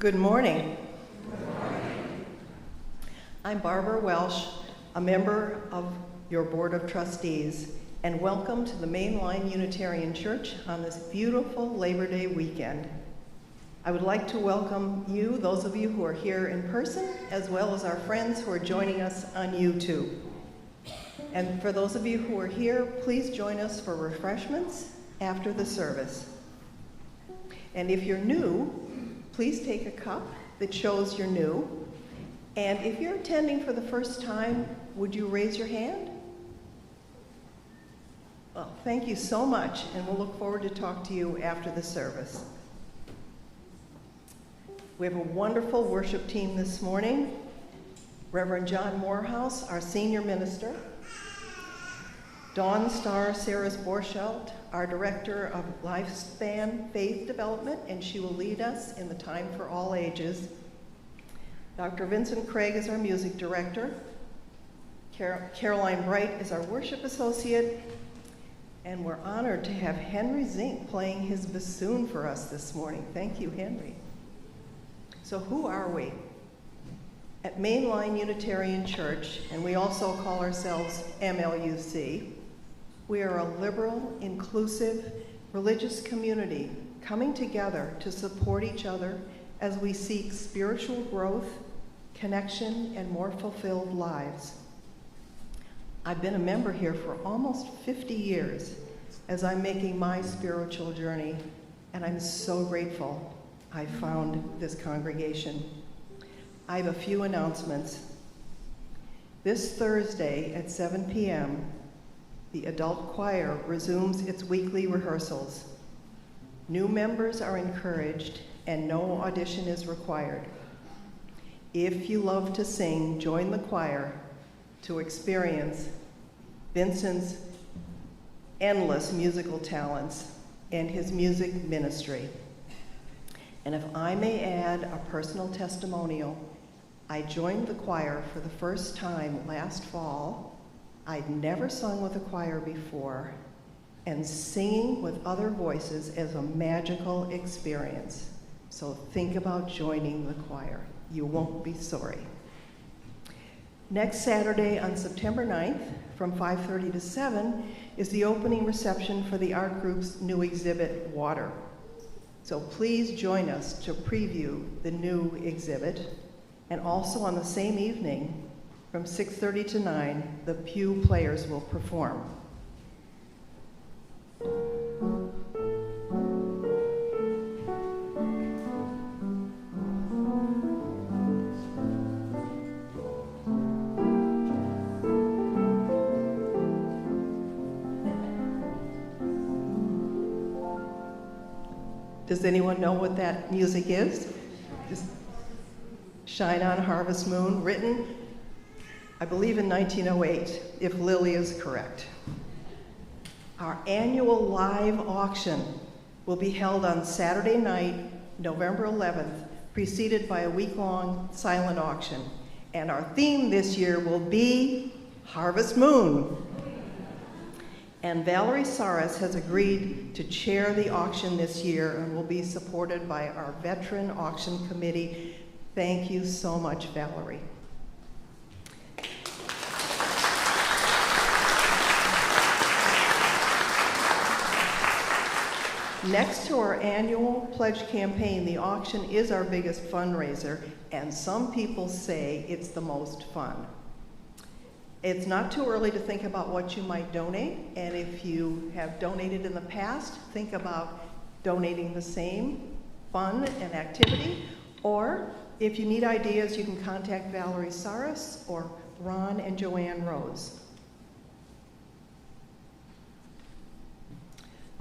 Good morning. I'm Barbara Welsh, a member of your Board of Trustees, and welcome to the Mainline Unitarian Church on this beautiful Labor Day weekend. I would like to welcome you, those of you who are here in person, as well as our friends who are joining us on YouTube. And for those of you who are here, please join us for refreshments after the service. And if you're new, please take a cup that shows you're new. And if you're attending for the first time, would you raise your hand? Well, thank you so much, and we'll look forward to talk to you after the service. We have a wonderful worship team this morning. Reverend John Morehouse, our senior minister. Dawn Starr Saras Borschelt, our Director of Lifespan Faith Development, and she will lead us in the Time for All Ages. Dr. Vincent Craig is our Music Director. Caroline Bright is our Worship Associate. And we're honored to have Henry Zink playing his bassoon for us this morning. Thank you, Henry. So who are we? At Mainline Unitarian Church, and we also call ourselves MLUC, we are a liberal, inclusive, religious community coming together to support each other as we seek spiritual growth, connection, and more fulfilled lives. I've been a member here for almost 50 years as I'm making my spiritual journey, and I'm so grateful I found this congregation. I have a few announcements. This Thursday at 7 p.m., the adult choir resumes its weekly rehearsals. New members are encouraged and no audition is required. If you love to sing, join the choir to experience Vincent's endless musical talents and his music ministry. And if I may add a personal testimonial, I joined the choir for the first time last fall. I'd never sung with a choir before, and singing with other voices is a magical experience. So think about joining the choir. You won't be sorry. Next Saturday on September 9th from 5:30 to 7 is the opening reception for the art group's new exhibit, Water. So please join us to preview the new exhibit. And also on the same evening, from 6:30 to 9, the pew players will perform. Does anyone know what that music is? Shine On Harvest Moon, written, I believe, in 1908, if Lily is correct. Our annual live auction will be held on Saturday night, November 11th, preceded by a week-long silent auction. And our theme this year will be Harvest Moon. And Valerie Saras has agreed to chair the auction this year and will be supported by our veteran auction committee. Thank you so much, Valerie. Next to our annual pledge campaign, the auction is our biggest fundraiser, and some people say it's the most fun. It's not too early to think about what you might donate, and if you have donated in the past, think about donating the same fun and activity, or if you need ideas, you can contact Valerie Saras or Ron and Joanne Rose.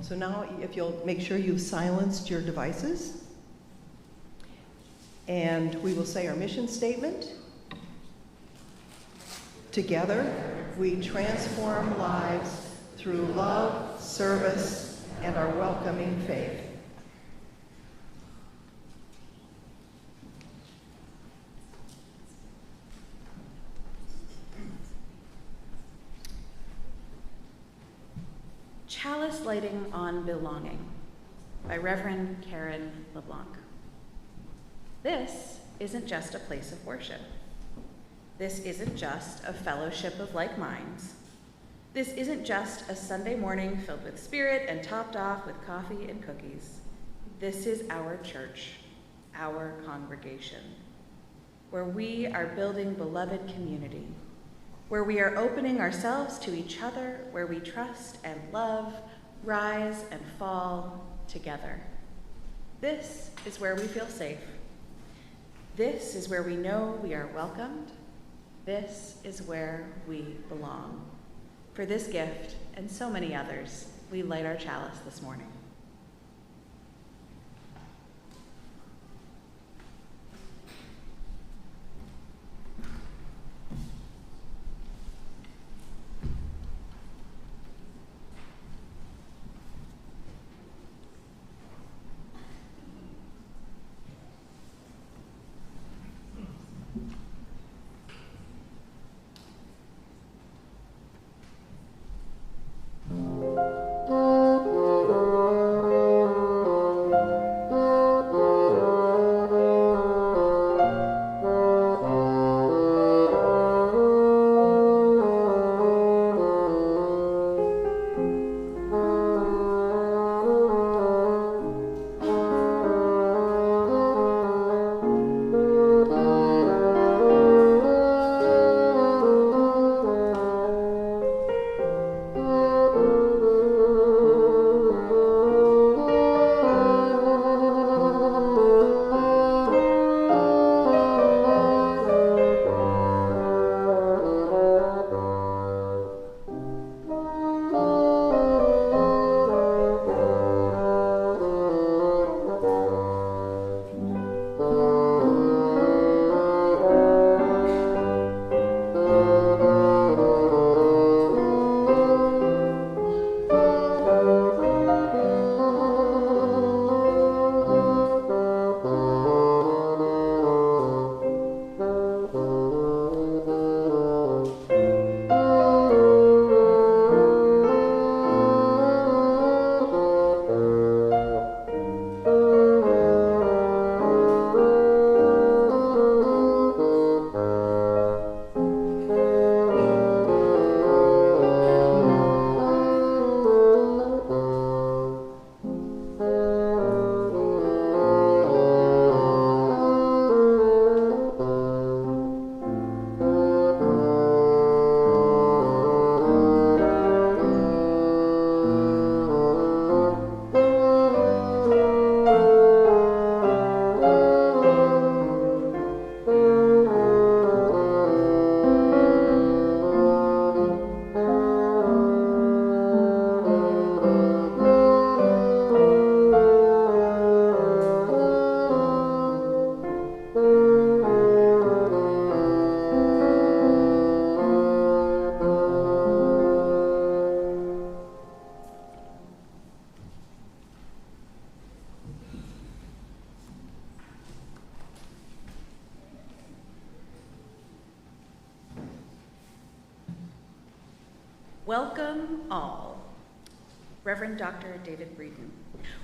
So now, if you'll make sure you've silenced your devices, and we will say our mission statement. Together, we transform lives through love, service, and our welcoming faith. Chalice Lighting on Belonging by Reverend Karen LeBlanc. This isn't just a place of worship. This isn't just a fellowship of like minds. This isn't just a Sunday morning filled with spirit and topped off with coffee and cookies. This is our church, our congregation, where we are building beloved community, where we are opening ourselves to each other, where we trust and love, rise and fall together. This is where we feel safe. This is where we know we are welcomed. This is where we belong. For this gift and so many others, we light our chalice this morning. Welcome all. Reverend Dr. David Breeden.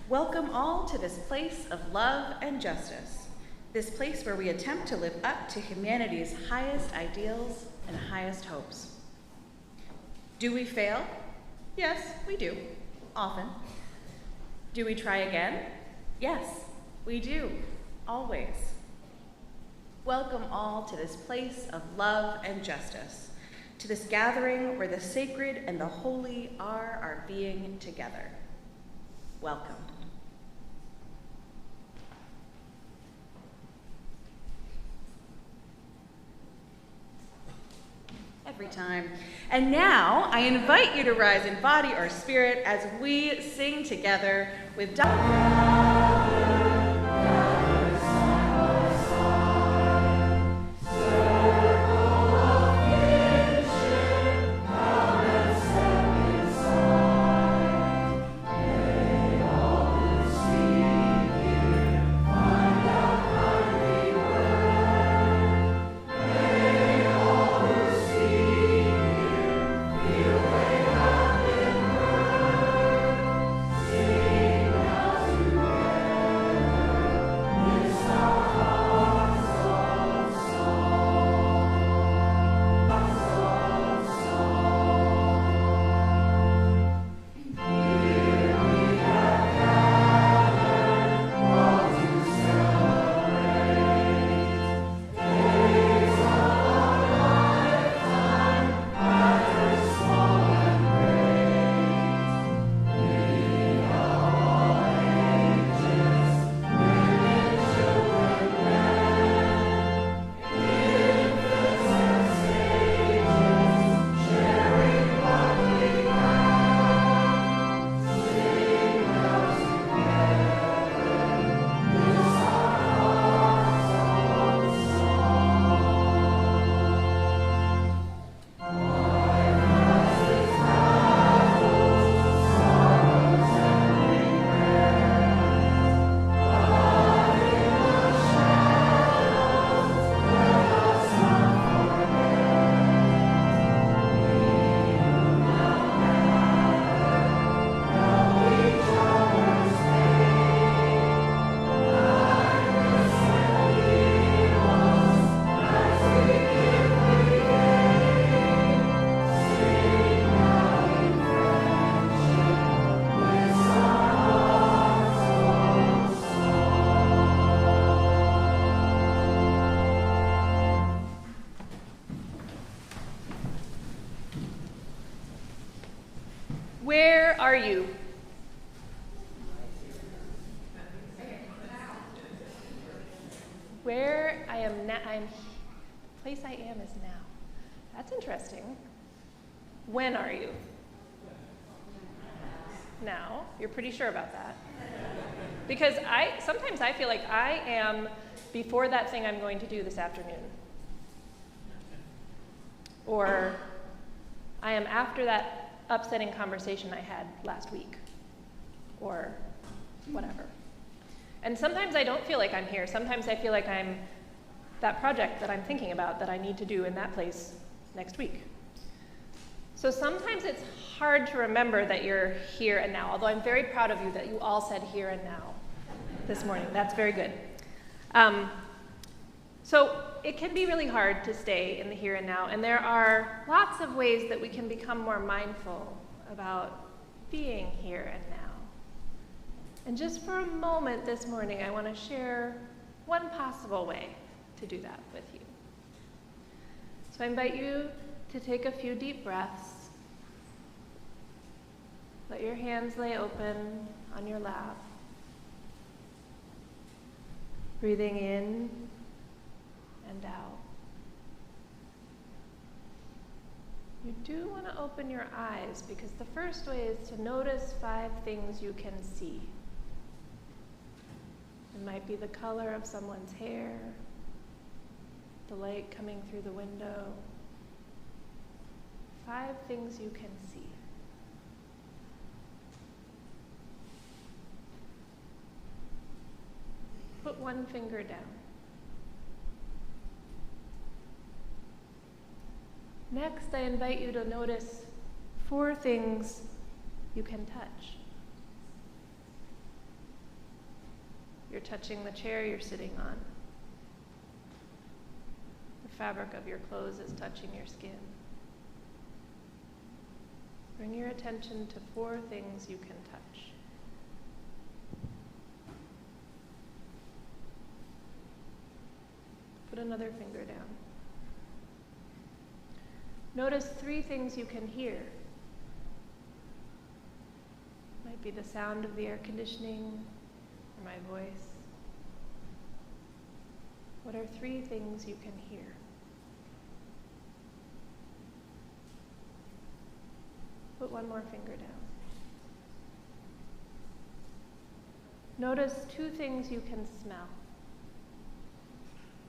Welcome all to this place of love and justice, this place where we attempt to live up to humanity's highest ideals and highest hopes. Do we fail? Yes, we do, often. Do we try again? Yes, we do, always. Welcome all to this place of love and justice, to this gathering where the sacred and the holy are our being together. Welcome. Every time. And now I invite you to rise in body or spirit as we sing together with are you? Where I am now, the place I am is now. That's interesting. When are you? Now. You're pretty sure about that? Because sometimes I feel like I am before that thing I'm going to do this afternoon. Or I am after that upsetting conversation I had last week. Or whatever. And sometimes I don't feel like I'm here. Sometimes I feel like I'm that project that I'm thinking about that I need to do in that place next week. So sometimes it's hard to remember that you're here and now, although I'm very proud of you that you all said here and now this morning. That's very good. So it can be really hard to stay in the here and now, and there are lots of ways that we can become more mindful about being here and now. And just for a moment this morning, I want to share one possible way to do that with you. So I invite you to take a few deep breaths. Let your hands lay open on your lap. Breathing in and out. You do want to open your eyes because the first way is to notice 5 things you can see. It might be the color of someone's hair, the light coming through the window. 5 things you can see. Put one finger down. Next, I invite you to notice 4 things you can touch. You're touching the chair you're sitting on. The fabric of your clothes is touching your skin. Bring your attention to 4 things you can touch. Put another finger down. Notice 3 things you can hear. Might be the sound of the air conditioning, or my voice. What are 3 things you can hear? Put one more finger down. Notice 2 things you can smell.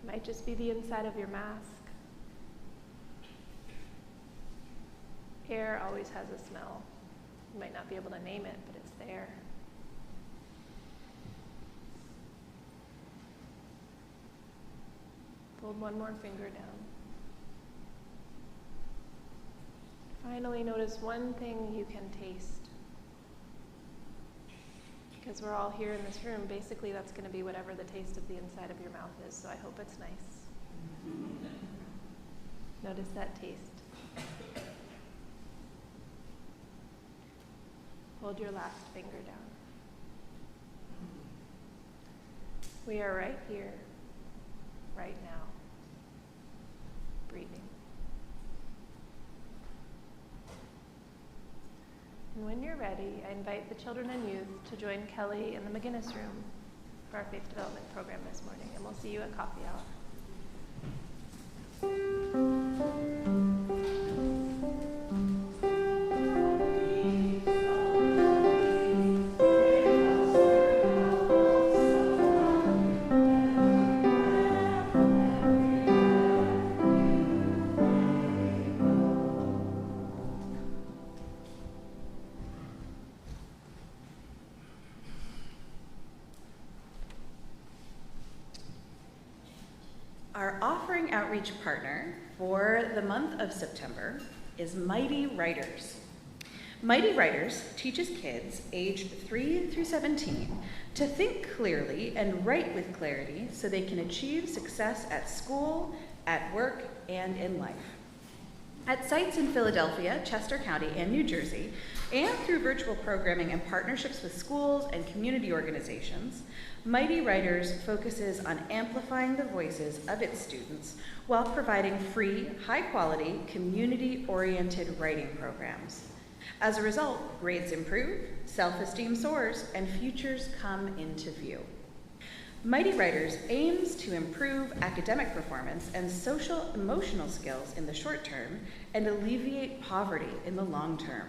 It might just be the inside of your mask. Air always has a smell. You might not be able to name it, but it's there. Hold one more finger down. Finally, notice 1 thing you can taste. Because we're all here in this room, basically that's going to be whatever the taste of the inside of your mouth is, so I hope it's nice. Notice that taste. Hold your last finger down. We are right here, right now, breathing. And when you're ready, I invite the children and youth to join Kelly in the McGinnis room for our faith development program this morning, and we'll see you at coffee hour. Our offering outreach partner for the month of September is Mighty Writers. Mighty Writers teaches kids aged 3 through 17 to think clearly and write with clarity so they can achieve success at school, at work, and in life. At sites in Philadelphia, Chester County, and New Jersey, and through virtual programming and partnerships with schools and community organizations, Mighty Writers focuses on amplifying the voices of its students while providing free, high-quality, community-oriented writing programs. As a result, grades improve, self-esteem soars, and futures come into view. Mighty Writers aims to improve academic performance and social-emotional skills in the short term and alleviate poverty in the long term.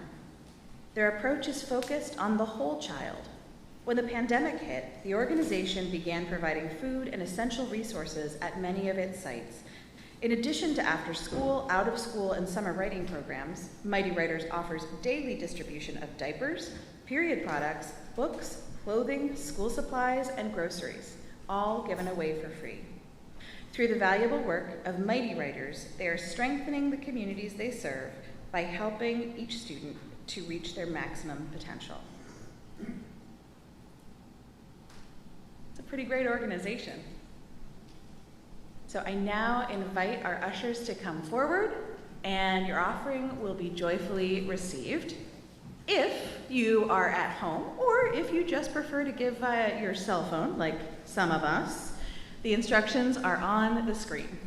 Their approach is focused on the whole child. When the pandemic hit, the organization began providing food and essential resources at many of its sites. In addition to after-school, out-of-school, and summer writing programs, Mighty Writers offers daily distribution of diapers, period products, books, clothing, school supplies, and groceries, all given away for free. Through the valuable work of Mighty Writers, they are strengthening the communities they serve by helping each student to reach their maximum potential. It's a pretty great organization. So I now invite our ushers to come forward, and your offering will be joyfully received. If you are at home, or if you just prefer to give via your cell phone, like some of us, the instructions are on the screen.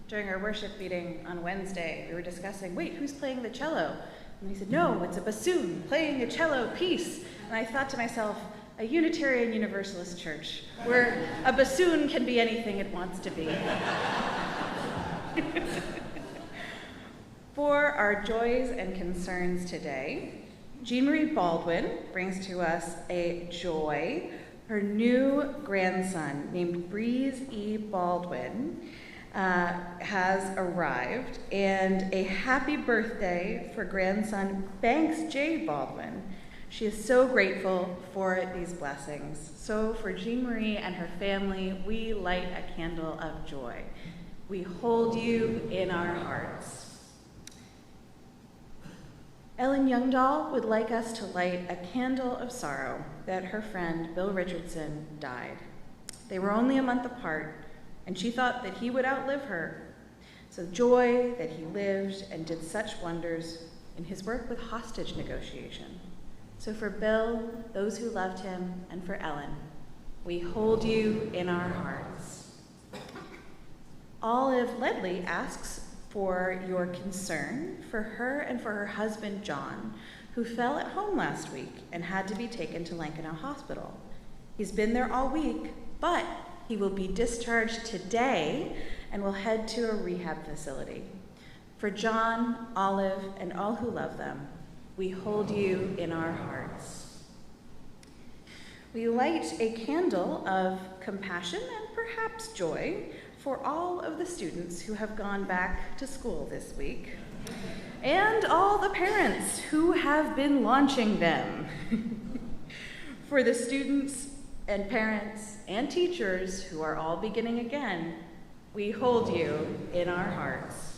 During our worship meeting on Wednesday, we were discussing, wait, who's playing the cello? And he said, no, it's a bassoon playing a cello piece. And I thought to myself, a Unitarian Universalist church, where a bassoon can be anything it wants to be. For our joys and concerns today, Jean Marie Baldwin brings to us a joy. Her new grandson, named Breeze E. Baldwin, has arrived, and a happy birthday for grandson Banks J. Baldwin. She is so grateful for these blessings. So for Jean Marie and her family, we light a candle of joy. We hold you in our hearts. Ellen Youngdahl would like us to light a candle of sorrow that her friend Bill Richardson died. They were only a month apart, and she thought that he would outlive her. So joy that he lived and did such wonders in his work with hostage negotiation. So for Bill, those who loved him, and for Ellen, we hold you in our hearts. Olive Ledley asks for your concern for her and for her husband, John, who fell at home last week and had to be taken to Lankenau Hospital. He's been there all week, but he will be discharged today and will head to a rehab facility. For John, Olive, and all who love them, we hold you in our hearts. We light a candle of compassion and perhaps joy for all of the students who have gone back to school this week, and all the parents who have been launching them. For the students and parents and teachers who are all beginning again, we hold you in our hearts.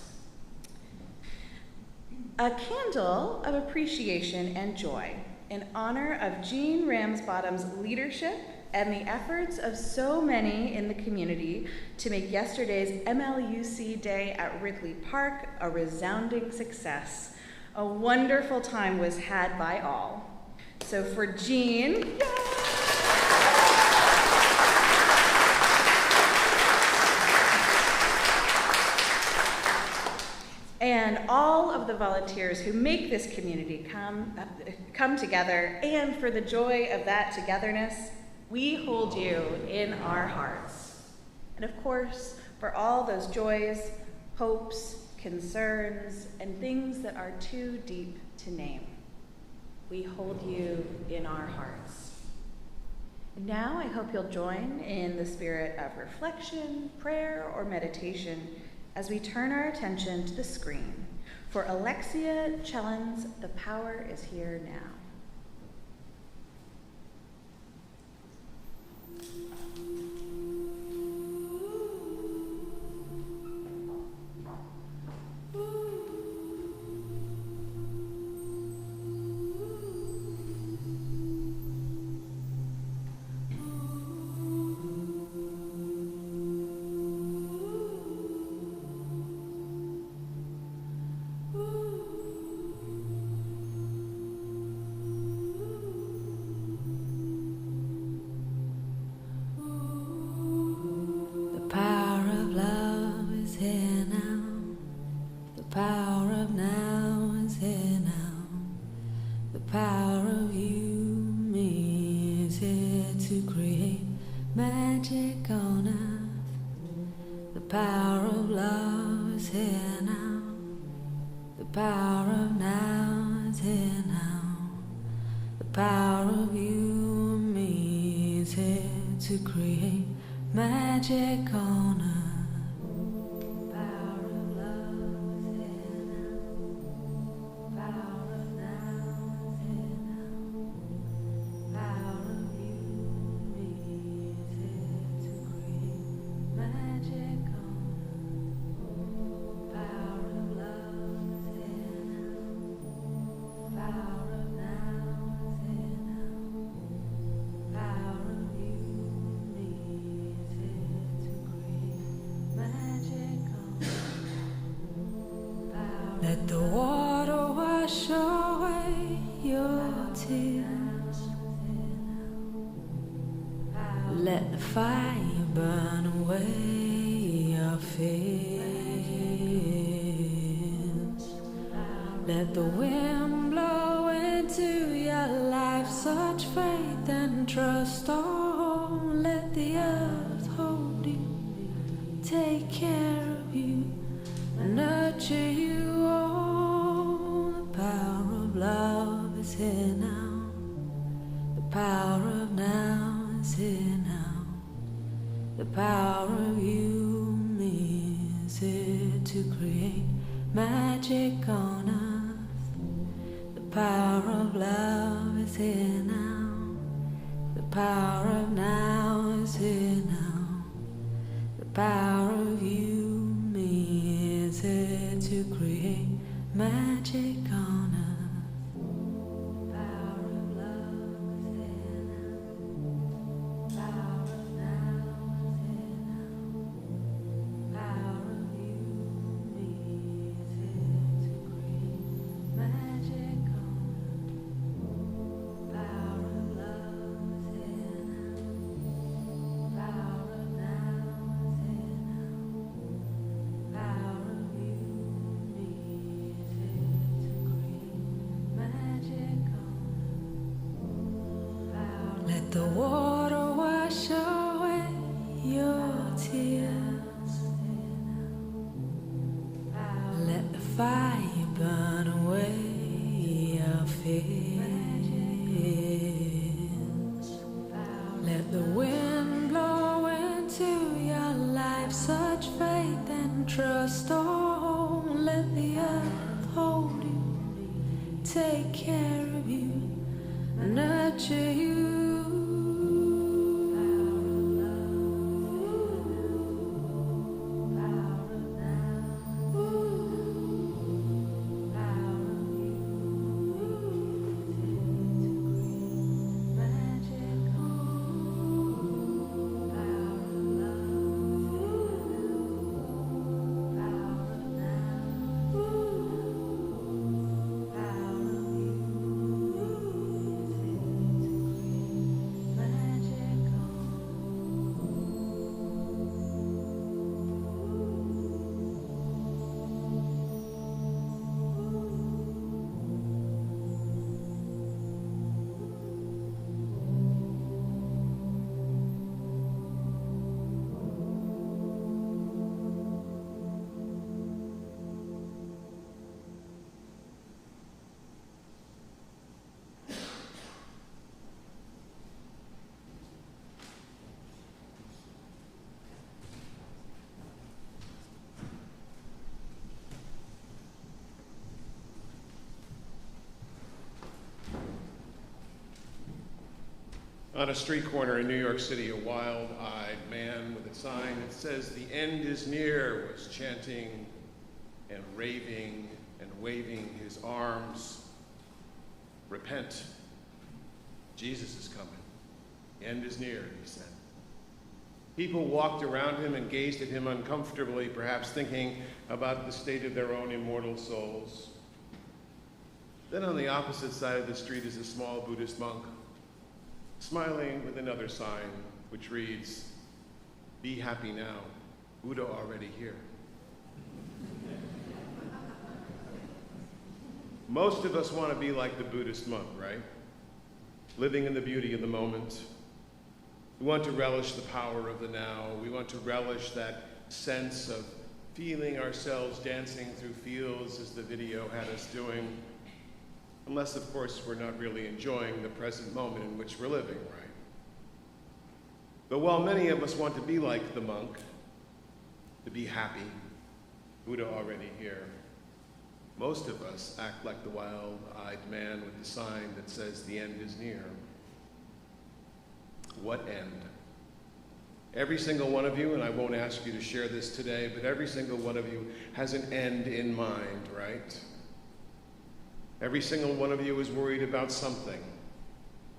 A candle of appreciation and joy in honor of Jean Ramsbottom's leadership and the efforts of so many in the community to make yesterday's MLUC Day at Ridley Park a resounding success. A wonderful time was had by all. So for Jean, and all of the volunteers who make this community come together, and for the joy of that togetherness, we hold you in our hearts. And of course, for all those joys, hopes, concerns, and things that are too deep to name, we hold you in our hearts. And now I hope you'll join in the spirit of reflection, prayer, or meditation as we turn our attention to the screen for Alexia Chellen's The Power Is Here Now. Let the water wash away your tears. Let the fire burn away your fears. Let the wind blow into your life such faith and trust. Oh, let the earth hold you, take care of you, nurture you. Oh, the power of love is here now. The power of now is here now. The power of you, me, is here to create magic on earth. The power of love is here now. The power of now is here now. The power of you, me, is here to create magic on earth. Power of love is here now. Power of now is here now. Power of you, me, is here to create magic. Let the water wash away your tears. Let the fire burn away your fears. Let the wind blow into your life such faith and trust. Oh, let the earth hold you, take care of you, nurture you. On a street corner in New York City, a wild-eyed man with a sign that says, "The end is near," was chanting and raving and waving his arms. Repent. Jesus is coming. The end is near, he said. People walked around him and gazed at him uncomfortably, perhaps thinking about the state of their own immortal souls. Then on the opposite side of the street is a small Buddhist monk, smiling with another sign which reads, "Be happy now, Buddha already here." Most of us want to be like the Buddhist monk, right? Living in the beauty of the moment. We want to relish the power of the now. We want to relish that sense of feeling ourselves dancing through fields as the video had us doing. Unless, of course, we're not really enjoying the present moment in which we're living, right? But while many of us want to be like the monk, to be happy, Buddha already here, most of us act like the wild-eyed man with the sign that says the end is near. What end? Every single one of you, and I won't ask you to share this today, but every single one of you has an end in mind, right? Every single one of you is worried about something.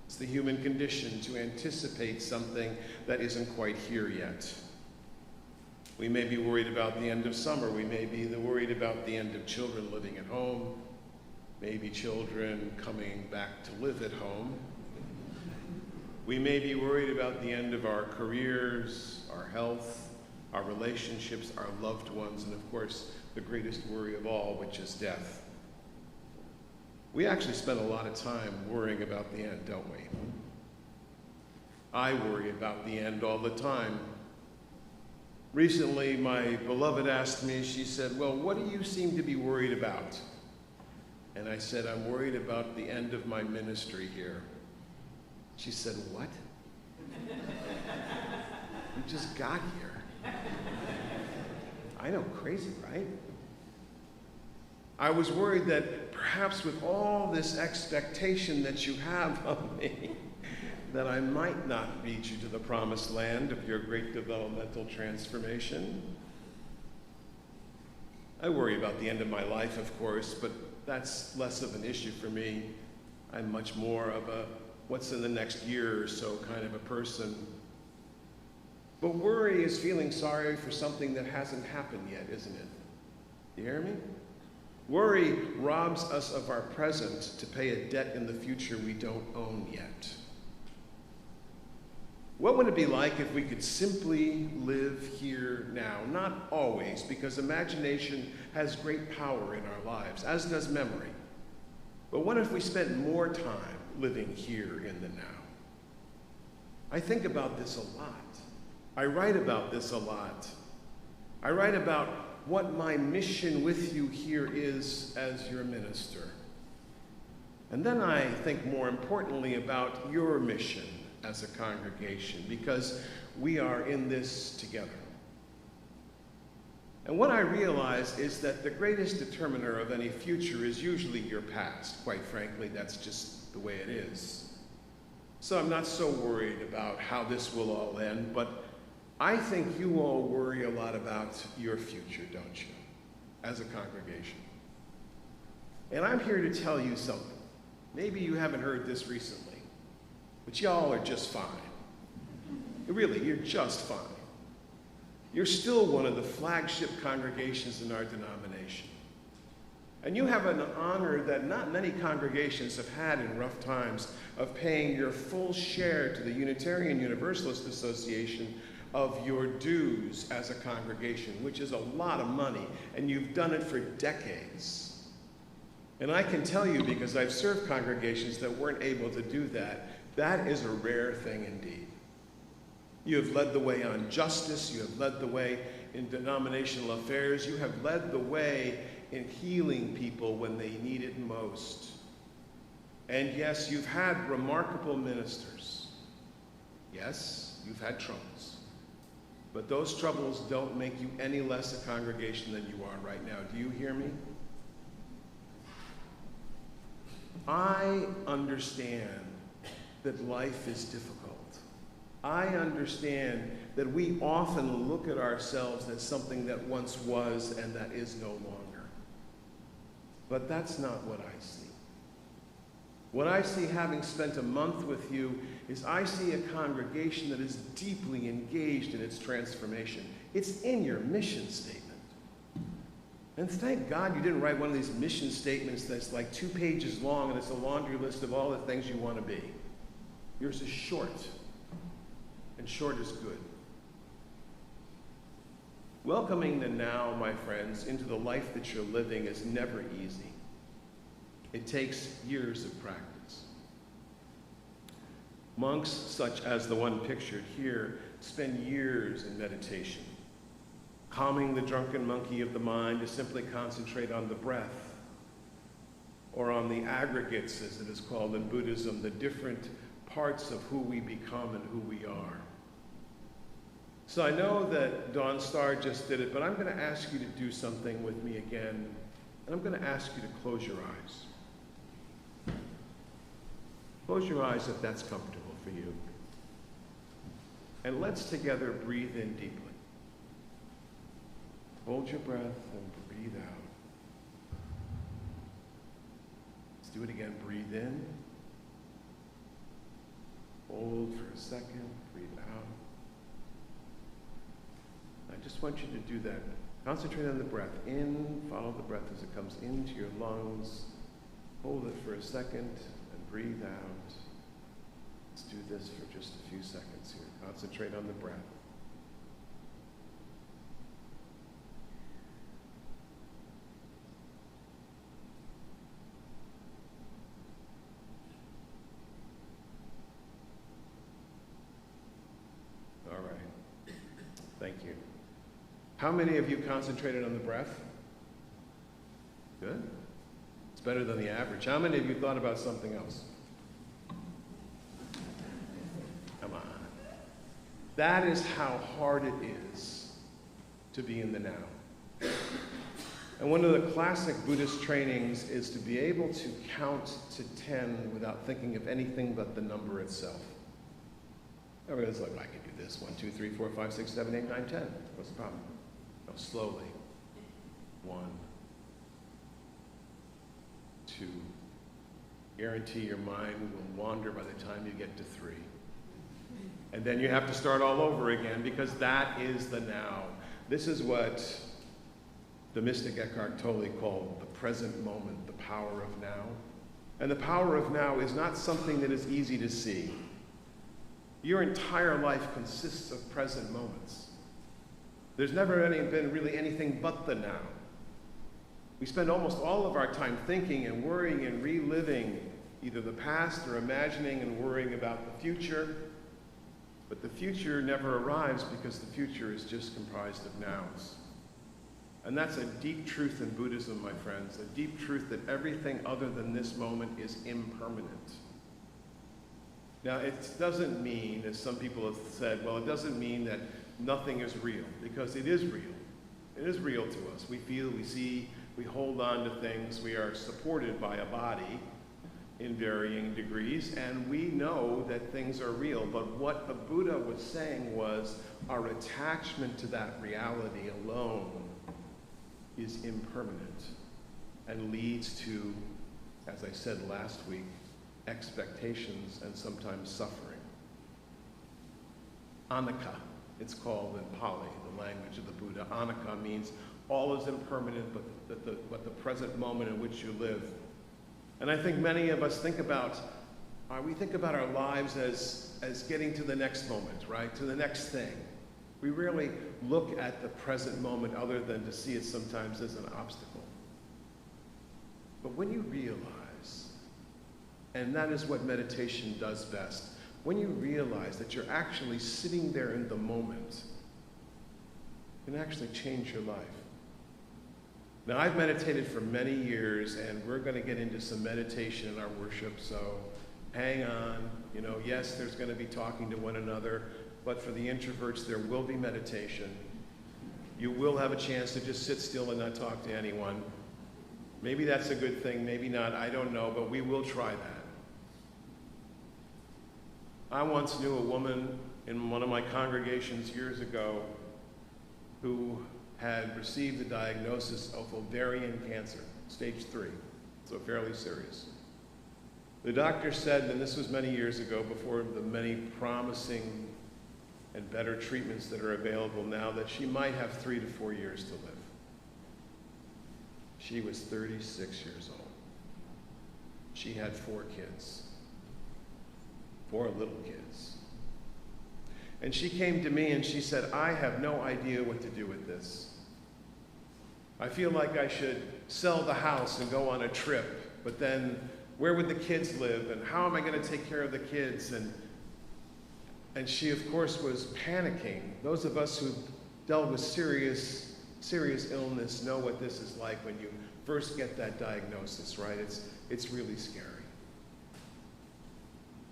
It's the human condition to anticipate something that isn't quite here yet. We may be worried about the end of summer. We may be worried about the end of children living at home, maybe children coming back to live at home. We may be worried about the end of our careers, our health, our relationships, our loved ones, and of course, the greatest worry of all, which is death. We actually spend a lot of time worrying about the end, don't we? I worry about the end all the time. Recently, my beloved asked me, she said, "Well, what do you seem to be worried about?" And I said, "I'm worried about the end of my ministry here." She said, "What?" "You just got here." I know, crazy, right? I was worried that perhaps with all this expectation that you have of me, that I might not lead you to the promised land of your great developmental transformation. I worry about the end of my life, of course, but that's less of an issue for me. I'm much more of a what's in the next year or so kind of a person. But worry is feeling sorry for something that hasn't happened yet, isn't it? You hear me? Worry robs us of our present to pay a debt in the future we don't own yet. What would it be like if we could simply live here now? Not always, because imagination has great power in our lives, as does memory. But what if we spent more time living here in the now? I think about this a lot. I write about this a lot. I write about what my mission with you here is as your minister. And then I think more importantly about your mission as a congregation, because we are in this together. And what I realize is that the greatest determiner of any future is usually your past. Quite frankly, that's just the way it is. So I'm not so worried about how this will all end, but I think you all worry a lot about your future, don't you, as a congregation? And I'm here to tell you something. Maybe you haven't heard this recently, but y'all are just fine. Really, you're just fine. You're still one of the flagship congregations in our denomination. And you have an honor that not many congregations have had in rough times of paying your full share to the Unitarian Universalist Association of your dues as a congregation, which is a lot of money, and you've done it for decades. And I can tell you, because I've served congregations that weren't able to do that, that is a rare thing indeed. You have led the way on justice, you have led the way in denominational affairs, you have led the way in healing people when they need it most. And yes, you've had remarkable ministers. Yes, you've had troubles. But those troubles don't make you any less a congregation than you are right now. Do you hear me? I understand that life is difficult. I understand that we often look at ourselves as something that once was and that is no longer. But that's not what I see. What I see, having spent a month with you, is I see a congregation that is deeply engaged in its transformation. It's in your mission statement. And thank God you didn't write one of these mission statements that's like 2 pages long and it's a laundry list of all the things you want to be. Yours is short, and short is good. Welcoming the now, my friends, into the life that you're living is never easy. It takes years of practice. Monks, such as the one pictured here, spend years in meditation, calming the drunken monkey of the mind to simply concentrate on the breath, or on the aggregates, as it is called in Buddhism, the different parts of who we become and who we are. So I know that Dawn Starr just did it, but I'm going to ask you to do something with me again, and I'm going to ask you to close your eyes. Close your eyes if that's comfortable for you. And let's together breathe in deeply. Hold your breath and breathe out. Let's do it again. Breathe in. Hold for a second. Breathe out. I just want you to do that. Concentrate on the breath. In, follow the breath as it comes into your lungs. Hold it for a second and breathe out. Let's do this for just a few seconds here. Concentrate on the breath. All right. Thank you. How many of you concentrated on the breath? Good. It's better than the average. How many of you thought about something else? Come on. That is how hard it is to be in the now. And one of the classic Buddhist trainings is to be able to count to 10 without thinking of anything but the number itself. Everyone's like, I can do this. 1, 2, 3, 4, 5, 6, 7, 8, 9, 10. What's the problem? No, slowly. 1, 2. Guarantee your mind will wander by the time you get to 3. And then you have to start all over again, because that is the now. This is what the mystic Eckhart Tolle called the present moment, the power of now. And the power of now is not something that is easy to see. Your entire life consists of present moments. There's never been really anything but the now. We spend almost all of our time thinking and worrying and reliving either the past or imagining and worrying about the future. But the future never arrives because the future is just comprised of nows. And that's a deep truth in Buddhism, my friends, a deep truth that everything other than this moment is impermanent. Now, it doesn't mean, as some people have said, well, it doesn't mean that nothing is real, because it is real. It is real to us. We feel, we see, we hold on to things. We are supported by a body in varying degrees, and we know that things are real. But what the Buddha was saying was our attachment to that reality alone is impermanent and leads to, as I said last week, expectations and sometimes suffering. Anicca, it's called in Pali, the language of the Buddha. Anicca means all is impermanent but the present moment in which you live. And I think many of us think about our lives as getting to the next moment, right? To the next thing. We rarely look at the present moment other than to see it sometimes as an obstacle. But when you realize, and that is what meditation does best, when you realize that you're actually sitting there in the moment, it can actually change your life. Now, I've meditated for many years, and we're going to get into some meditation in our worship, so hang on. Yes, there's going to be talking to one another, but for the introverts, there will be meditation. You will have a chance to just sit still and not talk to anyone. Maybe that's a good thing, maybe not, I don't know, but we will try that. I once knew a woman in one of my congregations years ago who had received the diagnosis of ovarian cancer, stage 3, so fairly serious. The doctor said, and this was many years ago, before the many promising and better treatments that are available now, that she might have 3 to 4 years to live. She was 36 years old. She had 4 kids, 4 little kids. And she came to me and she said, I have no idea what to do with this. I feel like I should sell the house and go on a trip, but then where would the kids live, and how am I going to take care of the kids? And she, of course, was panicking. Those of us who dealt with serious illness know what this is like when you first get that diagnosis, right? It's really scary.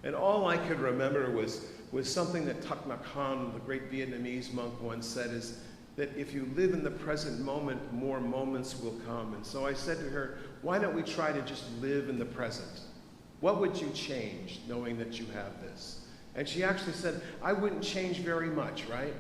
And all I could remember was something that Thich Nhat Hanh, the great Vietnamese monk, once said, is that if you live in the present moment, more moments will come. And so I said to her, why don't we try to just live in the present? What would you change knowing that you have this? And she actually said, I wouldn't change very much, right?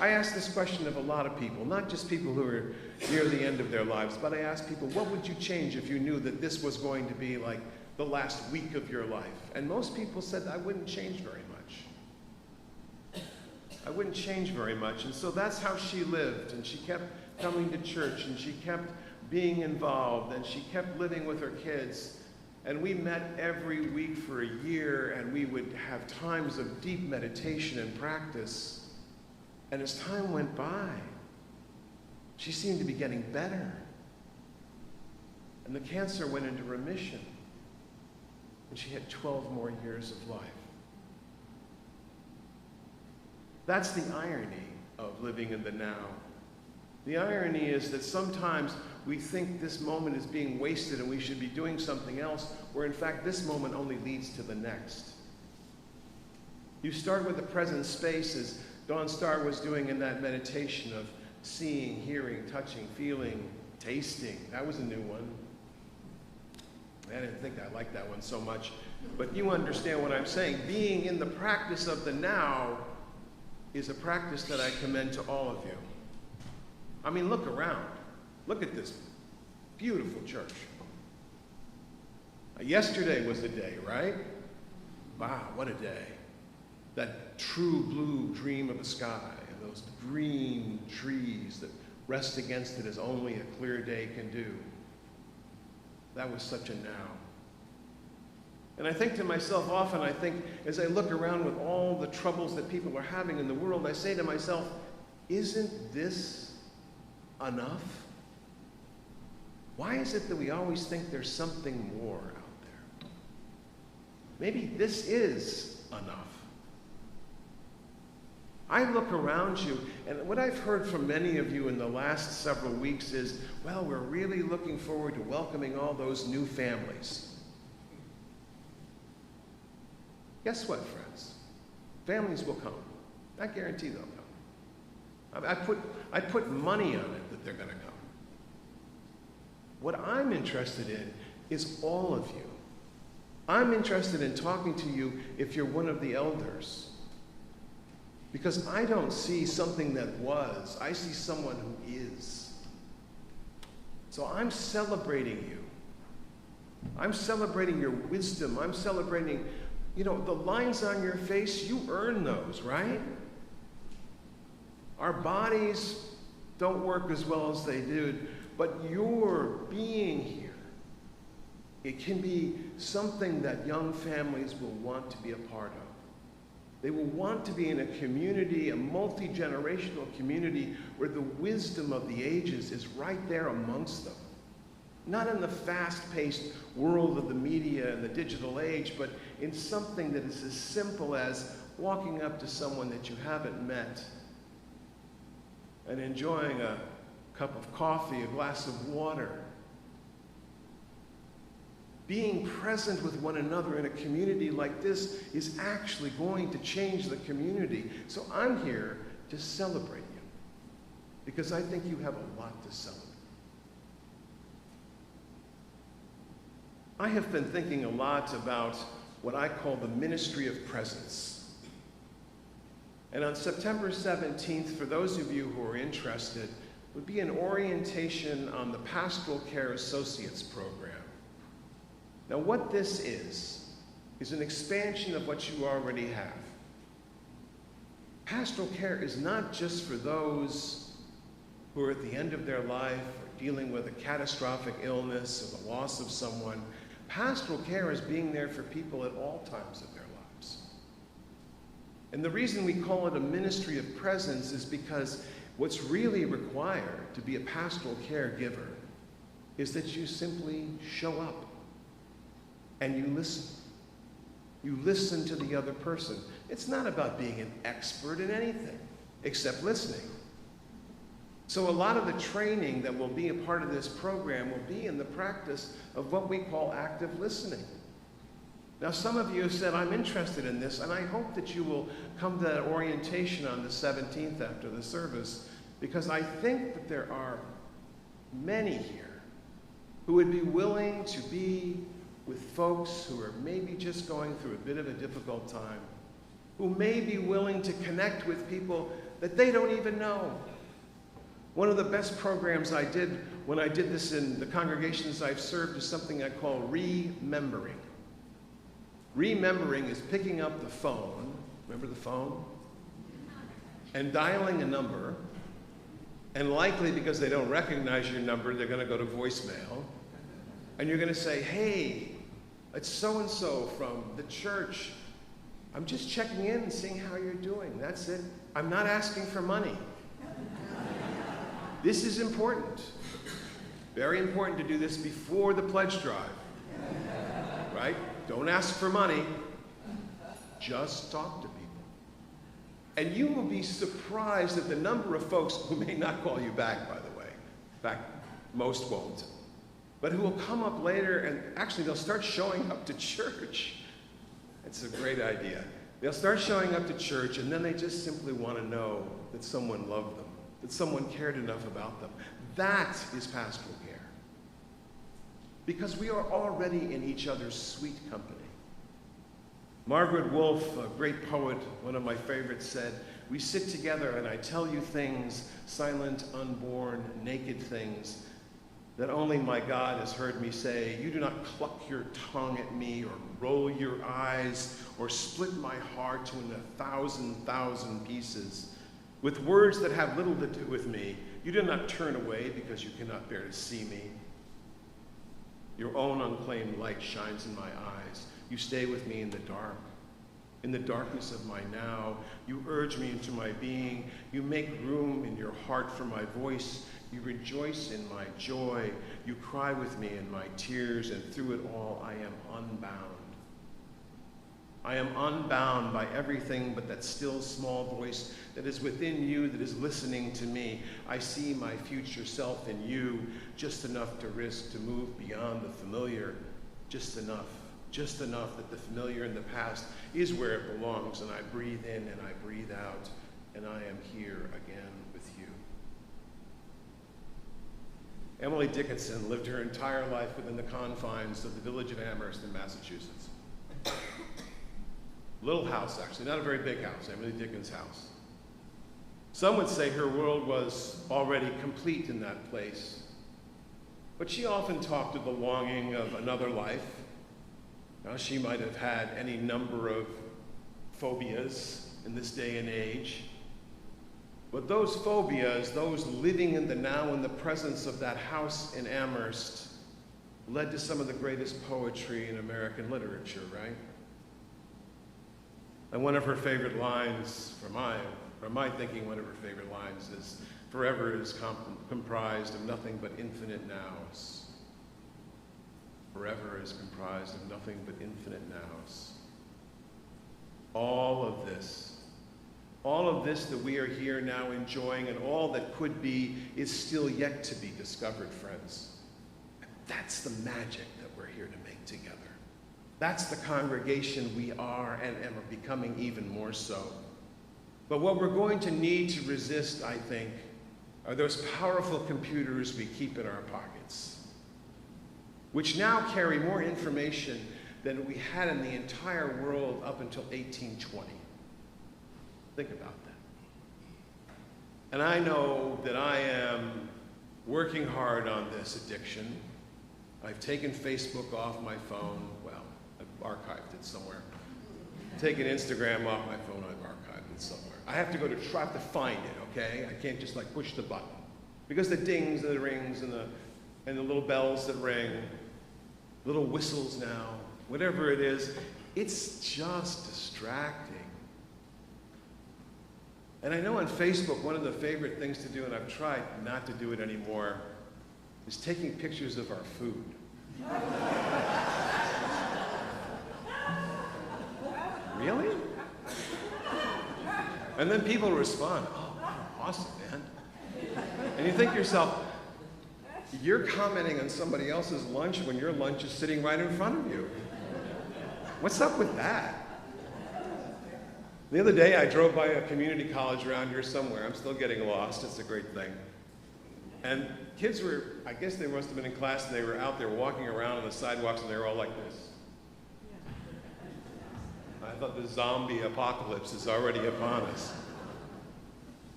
I asked this question of a lot of people, not just people who are near the end of their lives, but I asked people, what would you change if you knew that this was going to be like the last week of your life? And most people said, I wouldn't change very much. I wouldn't change very much. And so that's how she lived, and she kept coming to church, and she kept being involved, and she kept living with her kids. And we met every week for a year, and we would have times of deep meditation and practice. And as time went by, she seemed to be getting better. And the cancer went into remission. And she had 12 more years of life. That's the irony of living in the now. The irony is that sometimes we think this moment is being wasted and we should be doing something else, where in fact this moment only leads to the next. You start with the present space, as Dawn Starr was doing in that meditation of seeing, hearing, touching, feeling, tasting. That was a new one. I didn't think I liked that one so much, but you understand what I'm saying. Being in the practice of the now is a practice that I commend to all of you. I mean, look around. Look at this beautiful church. Yesterday was the day, right? Wow, what a day. That true blue dream of the sky and those green trees that rest against it as only a clear day can do. That was such a now. And I think to myself often, as I look around with all the troubles that people are having in the world, I say to myself, isn't this enough? Why is it that we always think there's something more out there? Maybe this is enough. I look around you, and what I've heard from many of you in the last several weeks is, well, we're really looking forward to welcoming all those new families. Guess what, friends? Families will come. I guarantee they'll come. I put money on it that they're going to come. What I'm interested in is all of you. I'm interested in talking to you if you're one of the elders. Because I don't see something that was. I see someone who is. So I'm celebrating you. I'm celebrating your wisdom. I'm celebrating, the lines on your face, you earn those, right? Our bodies don't work as well as they did, but your being here, it can be something that young families will want to be a part of. They will want to be in a community, a multi-generational community, where the wisdom of the ages is right there amongst them. Not in the fast-paced world of the media and the digital age, but in something that is as simple as walking up to someone that you haven't met and enjoying a cup of coffee, a glass of water. Being present with one another in a community like this is actually going to change the community. So I'm here to celebrate you, because I think you have a lot to celebrate. I have been thinking a lot about what I call the ministry of presence. And on September 17th, for those of you who are interested, would be an orientation on the Pastoral Care Associates program. Now, what this is an expansion of what you already have. Pastoral care is not just for those who are at the end of their life or dealing with a catastrophic illness or the loss of someone. Pastoral care is being there for people at all times of their lives. And the reason we call it a ministry of presence is because what's really required to be a pastoral caregiver is that you simply show up. And you listen. You listen to the other person. It's not about being an expert in anything except listening. So a lot of the training that will be a part of this program will be in the practice of what we call active listening. Now, some of you have said, I'm interested in this, and I hope that you will come to that orientation on the 17th after the service, because I think that there are many here who would be willing to be with folks who are maybe just going through a bit of a difficult time, who may be willing to connect with people that they don't even know. One of the best programs I did when I did this in the congregations I've served is something I call remembering. Remembering is picking up the phone, remember the phone? And dialing a number, and likely because they don't recognize your number, they're going to go to voicemail. And you're going to say, hey, it's so-and-so from the church. I'm just checking in and seeing how you're doing. That's it. I'm not asking for money. This is important. Very important to do this before the pledge drive. Right? Don't ask for money. Just talk to people. And you will be surprised at the number of folks who may not call you back, by the way. In fact, most won't. But who will come up later, and actually they'll start showing up to church. It's a great idea. They'll start showing up to church, and then they just simply want to know that someone loved them, that someone cared enough about them. That is pastoral care. Because we are already in each other's sweet company. Margaret Wolf, a great poet, one of my favorites, said, we sit together and I tell you things, silent, unborn, naked things, that only my God has heard me say. You do not cluck your tongue at me or roll your eyes or split my heart into 1,000 pieces. With words that have little to do with me, you do not turn away because you cannot bear to see me. Your own unclaimed light shines in my eyes. You stay with me in the dark. In the darkness of my now, you urge me into my being. You make room in your heart for my voice. You rejoice in my joy. You cry with me in my tears, and through it all I am unbound. I am unbound by everything but that still small voice that is within you, that is listening to me. I see my future self in you, just enough to risk to move beyond the familiar, just enough that the familiar in the past is where it belongs, and I breathe in and I breathe out, and I am here again with you. Emily Dickinson lived her entire life within the confines of the village of Amherst in Massachusetts. Little house, actually, not a very big house, Emily Dickinson's house. Some would say her world was already complete in that place, but she often talked of the longing of another life. Now, she might have had any number of phobias in this day and age, but those phobias, those living in the now in the presence of that house in Amherst, led to some of the greatest poetry in American literature, right? And one of her favorite lines, from my thinking, one of her favorite lines is, "Forever is comprised of nothing but infinite nows." Forever is comprised of nothing but infinite nows. All of this that we are here now enjoying, and all that could be, is still yet to be discovered, friends. And that's the magic that we're here to make together. That's the congregation we are and are becoming even more so. But what we're going to need to resist, I think, are those powerful computers we keep in our pockets, which now carry more information than we had in the entire world up until 1820. Think about that. And I know that I am working hard on this addiction. I've taken Facebook off my phone. Well, I've archived it somewhere. Taken Instagram off my phone, I've archived it somewhere. I have to go to try to find it, okay? I can't just like push the button. Because the dings and the rings and the little bells that ring, little whistles now, whatever it is, it's just distracting. And I know on Facebook, one of the favorite things to do, and I've tried not to do it anymore, is taking pictures of our food. Really? And then people respond, "Oh, awesome, man." And you think to yourself, you're commenting on somebody else's lunch when your lunch is sitting right in front of you. What's up with that? The other day, I drove by a community college around here somewhere. I'm still getting lost. It's a great thing. And kids were, I guess they must have been in class, and they were out there walking around on the sidewalks, and they were all like this. I thought the zombie apocalypse is already upon us.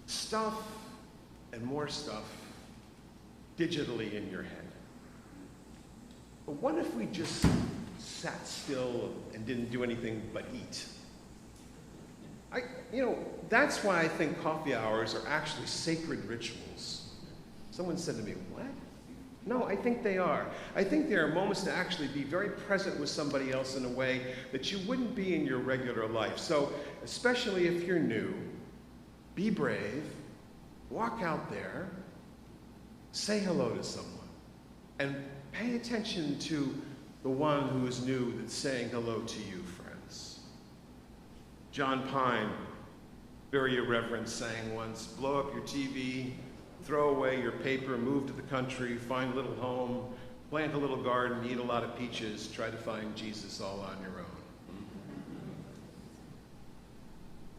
Stuff and more stuff digitally in your head. But what if we just sat still and didn't do anything but eat? That's why I think coffee hours are actually sacred rituals. Someone said to me, "What?" No, I think they are. I think they are moments to actually be very present with somebody else in a way that you wouldn't be in your regular life. So, especially if you're new, be brave, walk out there, say hello to someone, and pay attention to the one who is new that's saying hello to you, friends. John Pine, very irreverent, sang once, "Blow up your TV, throw away your paper, move to the country, find a little home, plant a little garden, eat a lot of peaches, try to find Jesus all on your own."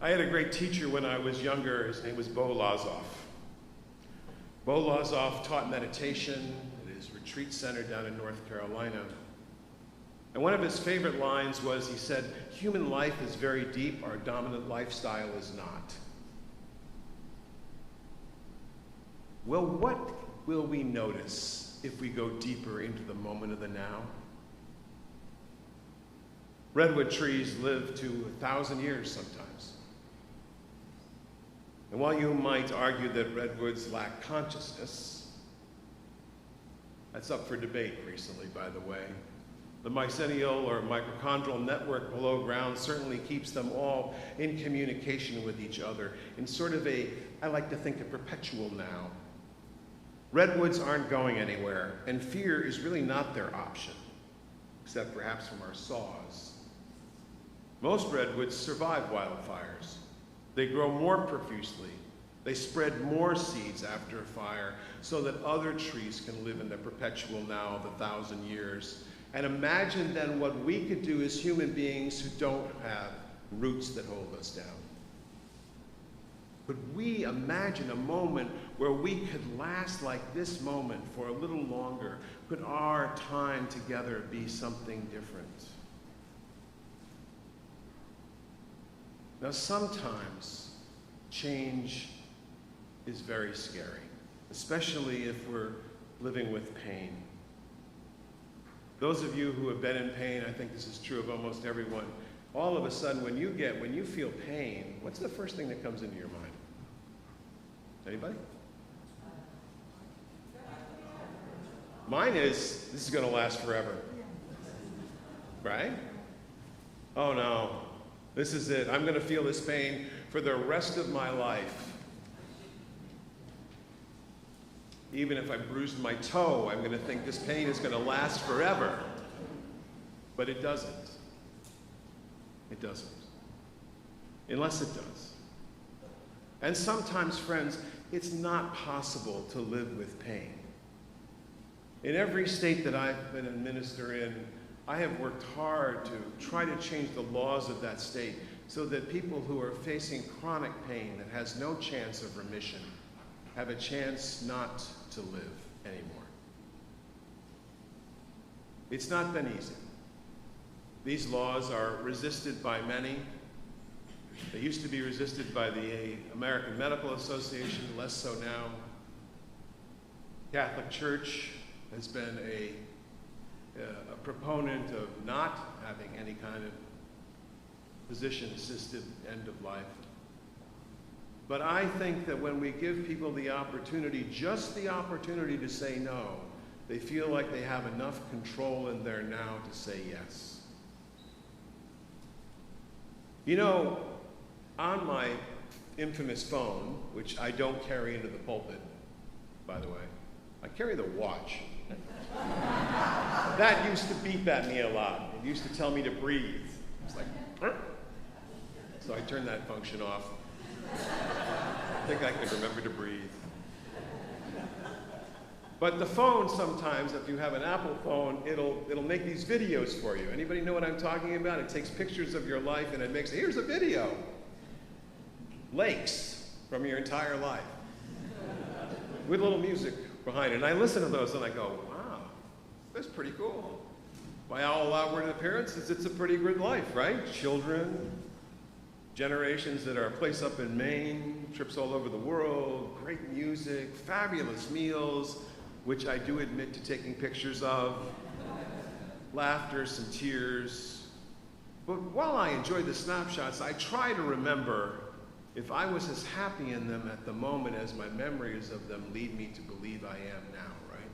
I had a great teacher when I was younger. His name was Bo Lazoff. Bo Lazoff taught meditation at his retreat center down in North Carolina. And one of his favorite lines was, he said, "Human life is very deep, our dominant lifestyle is not." Well, what will we notice if we go deeper into the moment of the now? Redwood trees live to 1,000 years sometimes. And while you might argue that redwoods lack consciousness, that's up for debate recently, by the way. The mycelial or mitochondrial network below ground certainly keeps them all in communication with each other in sort of a, I like to think, a perpetual now. Redwoods aren't going anywhere, and fear is really not their option, except perhaps from our saws. Most redwoods survive wildfires. They grow more profusely. They spread more seeds after a fire so that other trees can live in the perpetual now of 1,000 years. And imagine then what we could do as human beings who don't have roots that hold us down. Could we imagine a moment where we could last like this moment for a little longer? Could our time together be something different? Now, sometimes change is very scary, especially if we're living with pain. Those of you who have been in pain, I think this is true of almost everyone, all of a sudden when you feel pain, what's the first thing that comes into your mind? Anybody? Mine is, this is going to last forever. Right? Oh no, this is it. I'm going to feel this pain for the rest of my life. Even if I bruised my toe, I'm going to think this pain is going to last forever. But it doesn't. It doesn't. Unless it does. And sometimes, friends, it's not possible to live with pain. In every state that I've been a minister in, I have worked hard to try to change the laws of that state so that people who are facing chronic pain that has no chance of remission have a chance not to live anymore. It's not been easy. These laws are resisted by many. They used to be resisted by the American Medical Association, less so now. Catholic Church has been a proponent of not having any kind of physician-assisted end of life. But I think that when we give people the opportunity, just the opportunity to say no, they feel like they have enough control in their now to say yes. You know, on my infamous phone, which I don't carry into the pulpit, by the way, I carry the watch. That used to beep at me a lot. It used to tell me to breathe. It's like, "Burp." So I turned that function off. I think I can remember to breathe. But the phone sometimes, if you have an Apple phone, it'll make these videos for you. Anybody know what I'm talking about? It takes pictures of your life and it makes, here's a video. Lakes from your entire life. With a little music behind it. And I listen to those and I go, wow, that's pretty cool. By all outward appearances, it's a pretty good life, right? Children, generations that are placed up in Maine, trips all over the world, great music, fabulous meals, which I do admit to taking pictures of, laughter, some tears. But while I enjoy the snapshots, I try to remember if I was as happy in them at the moment as my memories of them lead me to believe I am now, right?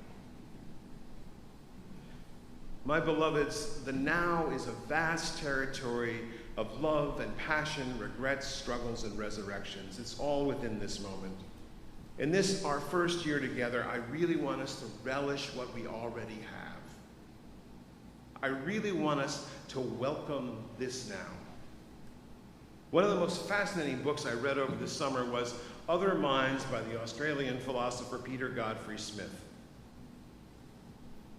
My beloveds, the now is a vast territory of love and passion, regrets, struggles, and resurrections. It's all within this moment. In this, our first year together, I really want us to relish what we already have. I really want us to welcome this now. One of the most fascinating books I read over the summer was Other Minds by the Australian philosopher Peter Godfrey Smith.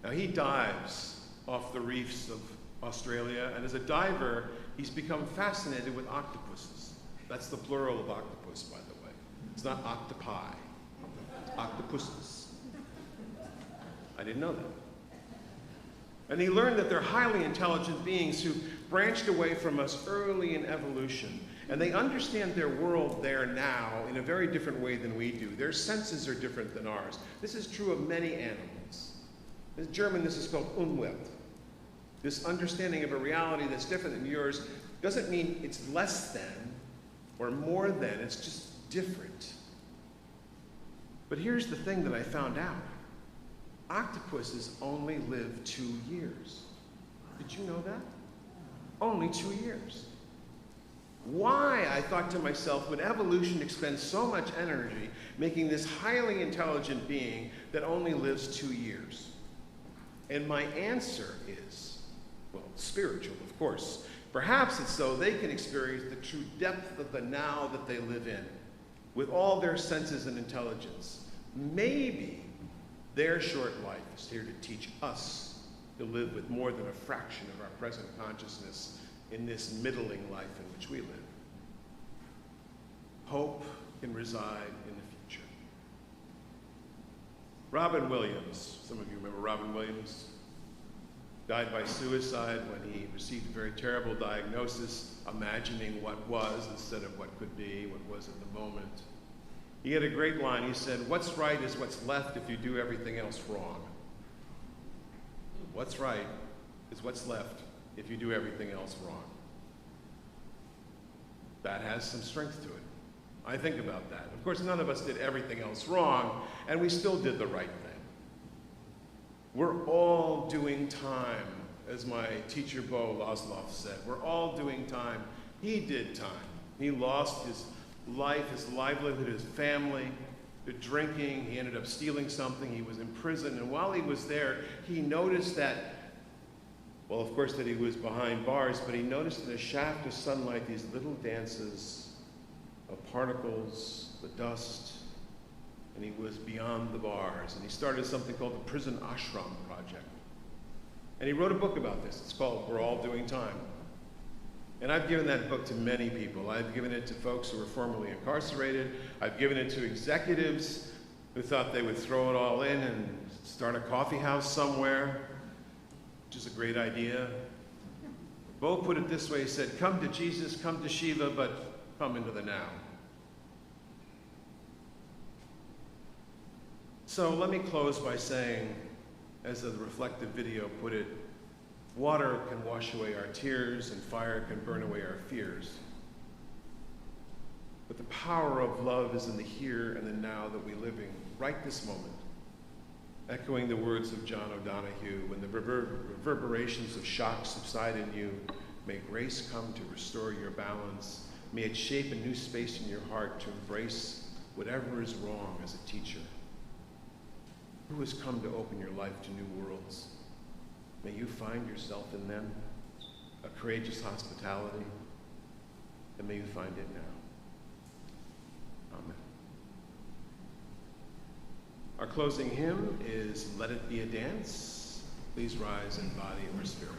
Now, he dives off the reefs of Australia, and as a diver, he's become fascinated with octopuses. That's the plural of octopus, by the way. It's not octopi, it's octopuses. I didn't know that. And he learned that they're highly intelligent beings who branched away from us early in evolution, and they understand their world there now in a very different way than we do. Their senses are different than ours. This is true of many animals. In German, this is called Umwelt. This understanding of a reality that's different than yours doesn't mean it's less than or more than, it's just different. But here's the thing that I found out. Octopuses only live 2 years. Did you know that? Only 2 years. Why, I thought to myself, would evolution expend so much energy making this highly intelligent being that only lives 2 years? And my answer is, well, spiritual, of course. Perhaps it's so they can experience the true depth of the now that they live in, with all their senses and intelligence. Maybe their short life is here to teach us to live with more than a fraction of our present consciousness in this middling life in which we live. Hope can reside in the future. Robin Williams, some of you remember Robin Williams, died by suicide when he received a very terrible diagnosis, imagining what was instead of what could be, what was at the moment. He had a great line. He said, "What's right is what's left if you do everything else wrong." What's right is what's left if you do everything else wrong. That has some strength to it. I think about that. Of course, none of us did everything else wrong, and we still did the right thing. We're all doing time, as my teacher Bo Losloff said. We're all doing time. He did time. He lost his life, his livelihood, his family, to drinking. He ended up stealing something. He was in prison. And while he was there, he noticed that, well, of course, that he was behind bars, but he noticed in a shaft of sunlight these little dances of particles, the dust, and he was beyond the bars. And he started something called the Prison Ashram Project. And he wrote a book about this. It's called We're All Doing Time. And I've given that book to many people. I've given it to folks who were formerly incarcerated. I've given it to executives who thought they would throw it all in and start a coffee house somewhere, which is a great idea. Bo put it this way, he said, "Come to Jesus, come to Shiva, but come into the now." So let me close by saying, as the reflective video put it, water can wash away our tears and fire can burn away our fears. But the power of love is in the here and the now that we live in right this moment. Echoing the words of John O'Donohue, when the reverberations of shock subside in you, may grace come to restore your balance. May it shape a new space in your heart to embrace whatever is wrong as a teacher. Who has come to open your life to new worlds? May you find yourself in them, a courageous hospitality, and may you find it now. Amen. Our closing hymn is Let It Be a Dance. Please rise in body or spirit.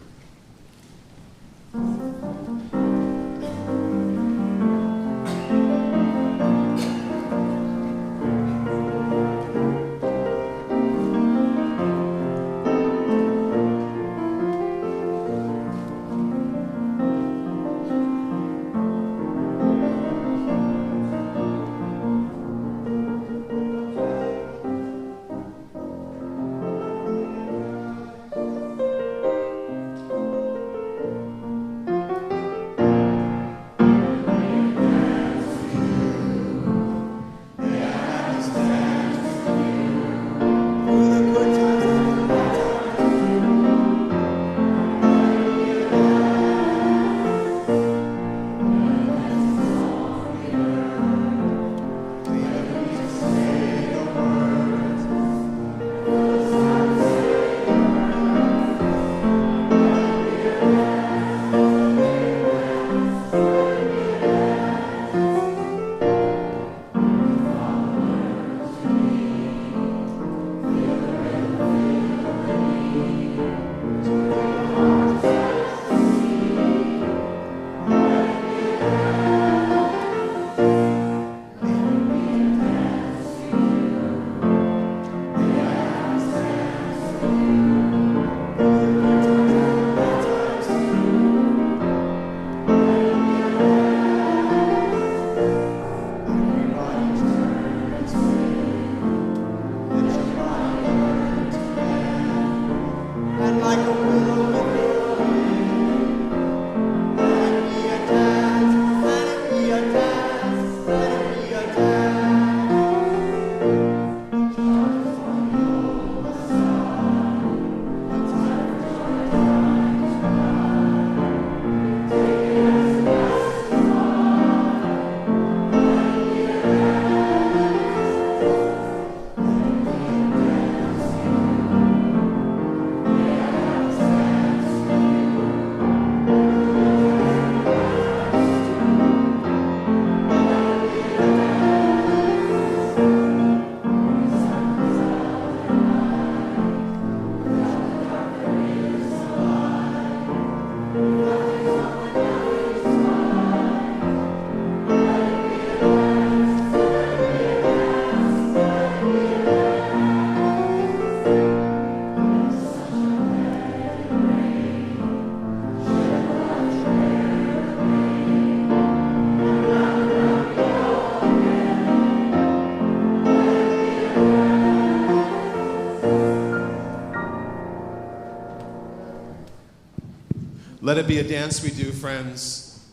Let it be a dance we do, friends.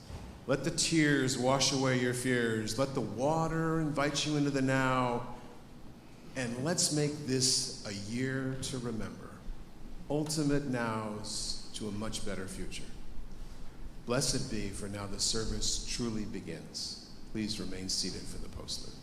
Let the tears wash away your fears. Let the water invite you into the now. And let's make this a year to remember. Ultimate nows to a much better future. Blessed be, for now the service truly begins. Please remain seated for the postlude.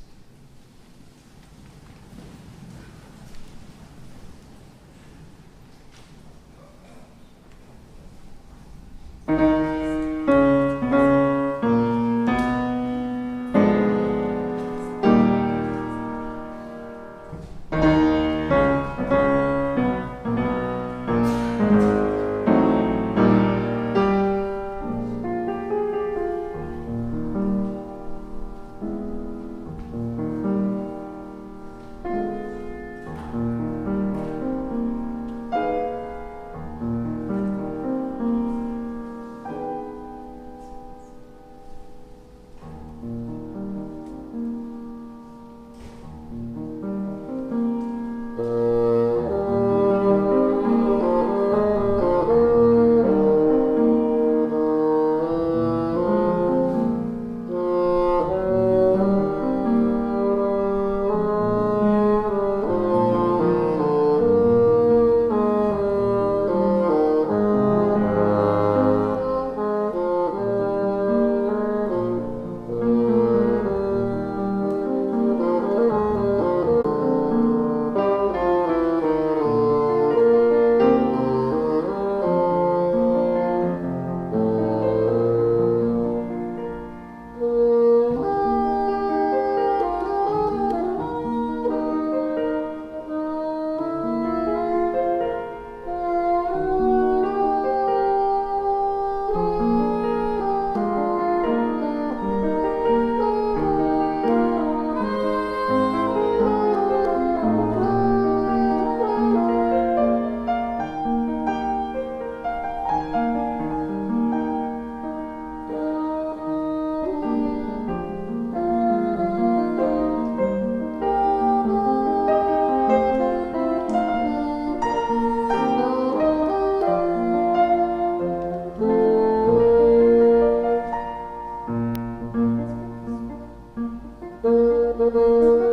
Thank you.